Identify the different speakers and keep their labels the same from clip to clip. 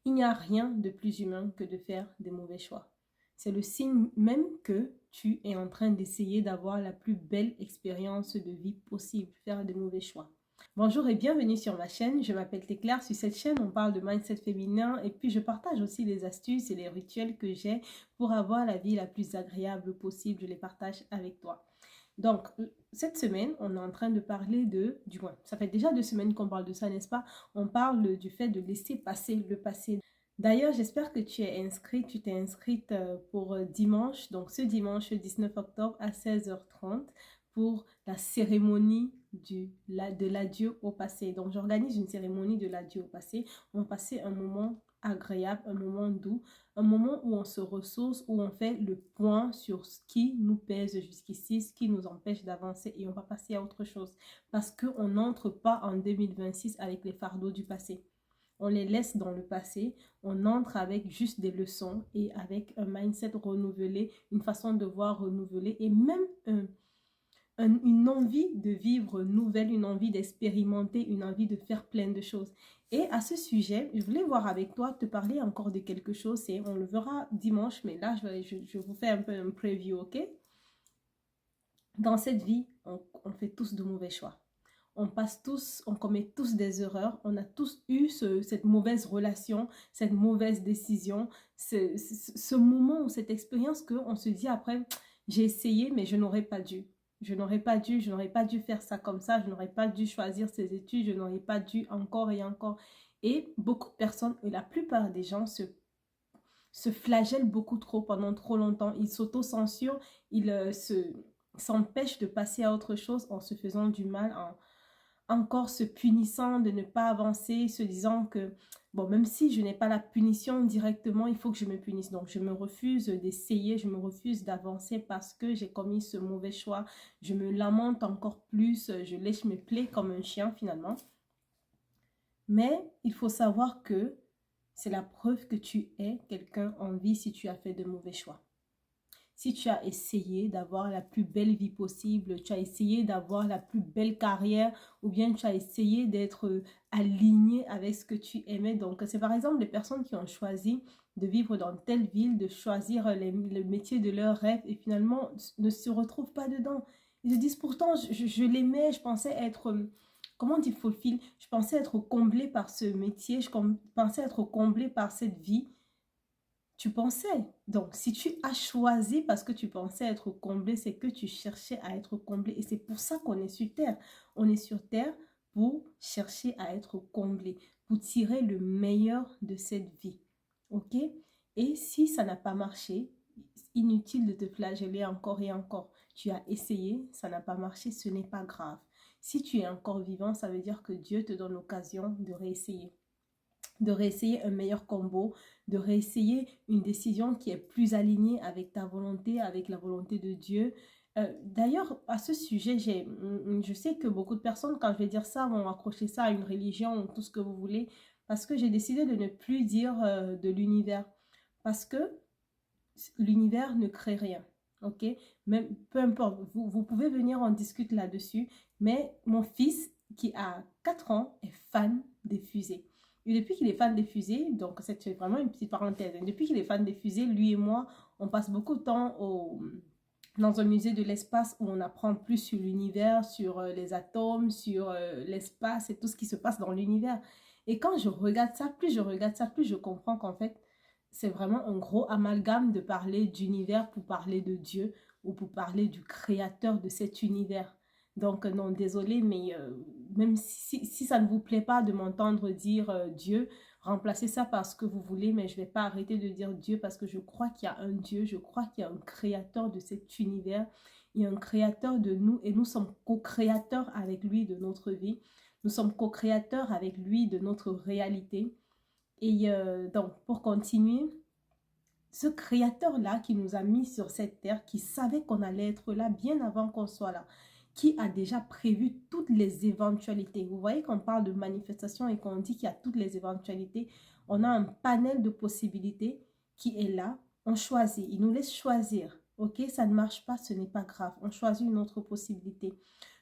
Speaker 1: Il n'y a rien de plus humain que de faire des mauvais choix. C'est le signe même que tu es en train d'essayer d'avoir la plus belle expérience de vie possible, faire des mauvais choix. Bonjour et bienvenue sur ma chaîne, je m'appelle Teclair. Sur cette chaîne, on parle de mindset féminin et puis je partage aussi les astuces et les rituels que j'ai pour avoir la vie la plus agréable possible. Je les partage avec toi. Donc, cette semaine, on est en train de parler du moins, ça fait déjà 2 semaines qu'on parle de ça, n'est-ce pas? On parle du fait de laisser passer le passé. D'ailleurs, j'espère que tu t'es inscrite pour dimanche, donc ce dimanche 19 octobre à 16h30 pour la cérémonie de l'adieu au passé. Donc, j'organise une cérémonie de l'adieu au passé. On va passer un moment agréable, un moment doux, un moment où on se ressource, où on fait le point sur ce qui nous pèse jusqu'ici, ce qui nous empêche d'avancer et on va passer à autre chose. Parce qu'on n'entre pas en 2026 avec les fardeaux du passé. On les laisse dans le passé, on entre avec juste des leçons et avec un mindset renouvelé, une façon de voir renouvelée et même une envie de vivre nouvelle, une envie d'expérimenter, une envie de faire plein de choses. Et à ce sujet, je voulais voir avec toi, te parler encore de quelque chose, et on le verra dimanche, mais là, je vous fais un peu un preview, ok? Dans cette vie, on fait tous de mauvais choix. On passe tous, on commet tous des erreurs, on a tous eu cette mauvaise relation, cette mauvaise décision, ce moment ou cette expérience qu'on se dit après, j'ai essayé, mais je n'aurais pas dû. Je n'aurais pas dû, je n'aurais pas dû faire ça comme ça, je n'aurais pas dû choisir ces études, je n'aurais pas dû encore et encore. Et beaucoup de personnes, et la plupart des gens se flagellent beaucoup trop pendant trop longtemps. Ils s'auto-censurent, ils s'empêchent de passer à autre chose en se faisant du mal, encore se punissant de ne pas avancer, se disant que, bon, même si je n'ai pas la punition directement, il faut que je me punisse. Donc, je me refuse d'essayer, je me refuse d'avancer parce que j'ai commis ce mauvais choix. Je me lamente encore plus, je lèche mes plaies comme un chien finalement. Mais il faut savoir que c'est la preuve que tu es quelqu'un en vie si tu as fait de mauvais choix. Si tu as essayé d'avoir la plus belle vie possible, tu as essayé d'avoir la plus belle carrière ou bien tu as essayé d'être aligné avec ce que tu aimais. Donc, c'est par exemple les personnes qui ont choisi de vivre dans telle ville, de choisir le métier de leur rêve et finalement ne se retrouvent pas dedans. Ils se disent pourtant, je l'aimais, je pensais être, comment on dit fulfill, je pensais être comblé par ce métier, je pensais être comblé par cette vie. Tu pensais. Donc, si tu as choisi parce que tu pensais être comblé, c'est que tu cherchais à être comblé. Et c'est pour ça qu'on est sur Terre. On est sur Terre pour chercher à être comblé, pour tirer le meilleur de cette vie. OK? Et si ça n'a pas marché, inutile de te flageller encore et encore. Tu as essayé, ça n'a pas marché, ce n'est pas grave. Si tu es encore vivant, ça veut dire que Dieu te donne l'occasion de réessayer un meilleur combo, de réessayer une décision qui est plus alignée avec ta volonté, avec la volonté de Dieu. D'ailleurs, à ce sujet, je sais que beaucoup de personnes, quand je vais dire ça, vont accrocher ça à une religion ou tout ce que vous voulez, parce que j'ai décidé de ne plus dire de l'univers, parce que l'univers ne crée rien. Ok, même peu importe, vous pouvez venir en discuter là-dessus, mais mon fils qui a 4 ans est fan des fusées. Et depuis qu'il est fan des fusées, donc c'est vraiment une petite parenthèse, depuis qu'il est fan des fusées, lui et moi, on passe beaucoup de temps dans un musée de l'espace où on apprend plus sur l'univers, sur les atomes, sur l'espace et tout ce qui se passe dans l'univers. Et quand je regarde ça, plus je regarde ça, plus je comprends qu'en fait, c'est vraiment un gros amalgame de parler d'univers pour parler de Dieu ou pour parler du créateur de cet univers. Donc, non, désolé, mais même si ça ne vous plaît pas de m'entendre dire Dieu, remplacez ça par ce que vous voulez, mais je ne vais pas arrêter de dire Dieu parce que je crois qu'il y a un Dieu, je crois qu'il y a un créateur de cet univers, il y a un créateur de nous et nous sommes co-créateurs avec lui de notre vie, nous sommes co-créateurs avec lui de notre réalité. Et donc, pour continuer, ce créateur-là qui nous a mis sur cette terre, qui savait qu'on allait être là bien avant qu'on soit là, qui a déjà prévu toutes les éventualités. Vous voyez qu'on parle de manifestation et qu'on dit qu'il y a toutes les éventualités. On a un panel de possibilités qui est là. On choisit. Il nous laisse choisir. Ok, ça ne marche pas, ce n'est pas grave. On choisit une autre possibilité.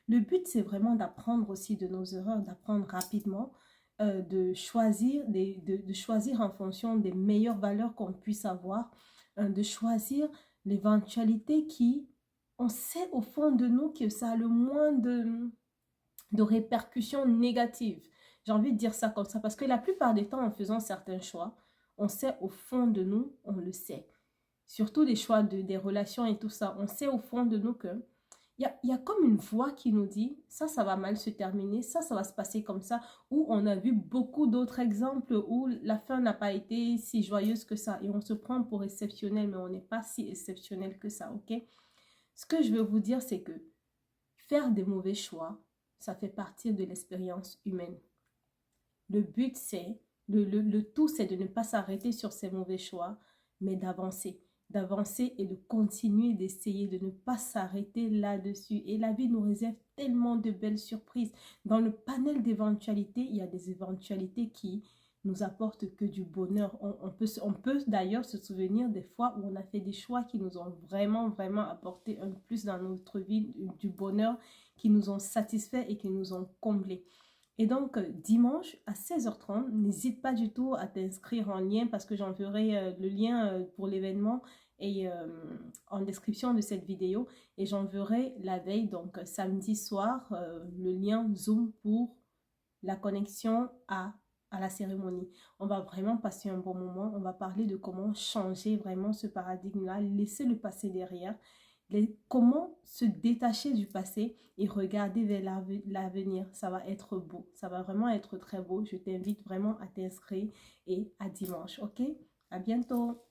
Speaker 1: Le but, c'est vraiment d'apprendre aussi de nos erreurs, d'apprendre rapidement. de choisir, de choisir en fonction des meilleures valeurs qu'on puisse avoir, de choisir l'éventualité qui, on sait au fond de nous que ça a le moins de répercussions négatives. J'ai envie de dire ça comme ça parce que la plupart des temps, en faisant certains choix, on sait au fond de nous, on le sait. Surtout des choix des relations et tout ça, on sait au fond de nous que il y a comme une voix qui nous dit, ça va mal se terminer, ça va se passer comme ça, où on a vu beaucoup d'autres exemples où la fin n'a pas été si joyeuse que ça, et on se prend pour exceptionnel, mais on n'est pas si exceptionnel que ça, ok? Ce que je veux vous dire, c'est que faire des mauvais choix, ça fait partie de l'expérience humaine. Le but, c'est, le tout, c'est de ne pas s'arrêter sur ces mauvais choix, mais d'avancer. D'avancer et de continuer d'essayer de ne pas s'arrêter là-dessus. Et la vie nous réserve tellement de belles surprises. Dans le panel d'éventualités, il y a des éventualités qui nous apportent que du bonheur. On peut d'ailleurs se souvenir des fois où on a fait des choix qui nous ont vraiment, vraiment apporté un plus dans notre vie, du bonheur, qui nous ont satisfaits et qui nous ont comblés. Et donc, dimanche à 16h30, n'hésite pas du tout à t'inscrire en lien parce que j'enverrai le lien pour l'événement et en description de cette vidéo. Et j'enverrai la veille, donc samedi soir, le lien Zoom pour la connexion à la cérémonie. On va vraiment passer un bon moment. On va parler de comment changer vraiment ce paradigme-là, laisser le passé derrière. Comment se détacher du passé et regarder vers l'avenir. Ça va être beau. Ça va vraiment être très beau. Je t'invite vraiment à t'inscrire et à dimanche. OK? À bientôt.